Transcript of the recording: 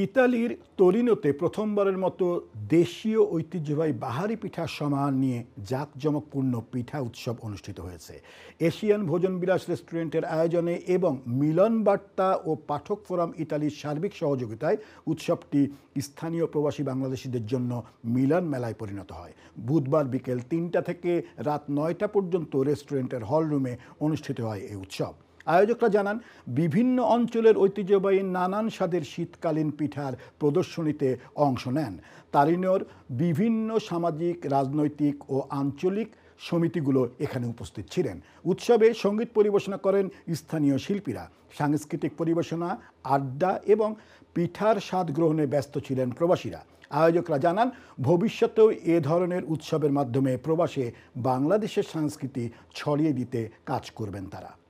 ইতালির তোরিনোতে প্রথমবারের মতো দেশীয় ঐতিহ্যবাহী বাহারি পিঠার সমাহার নিয়ে জাঁকজমকপূর্ণ পিঠা উৎসব অনুষ্ঠিত হয়েছে। এশিয়ান ভোজনবিলাস রেস্টুরেন্টের আয়োজনে এবং মিলন বার্তা ও পাঠক ফোরাম ইতালির সার্বিক সহযোগিতায় উৎসবটি স্থানীয় প্রবাসী বাংলাদেশিদের জন্য মিলন মেলায় পরিণত হয়। বুধবার বিকেল ৩টা থেকে রাত ৯টা পর্যন্ত রেস্টুরেন্টের হলরুমে অনুষ্ঠিত হয় এই উৎসব। আয়োজকরা জানান, বিভিন্ন অঞ্চলের ঐতিহ্যবাহী নানান স্বাদের শীতকালীন পিঠার প্রদর্শনীতে অংশ নেন। তারিনোর বিভিন্ন সামাজিক, রাজনৈতিক ও আঞ্চলিক সমিতিগুলো এখানে উপস্থিত ছিলেন। উৎসবে সঙ্গীত পরিবেশনা করেন স্থানীয় শিল্পীরা। সাংস্কৃতিক পরিবেশনা, আড্ডা এবং পিঠার স্বাদ গ্রহণে ব্যস্ত ছিলেন প্রবাসীরা। আয়োজকরা জানান, ভবিষ্যতেও এ ধরনের উৎসবের মাধ্যমে প্রবাসে বাংলাদেশের সংস্কৃতি ছড়িয়ে দিতে কাজ করবেন তারা।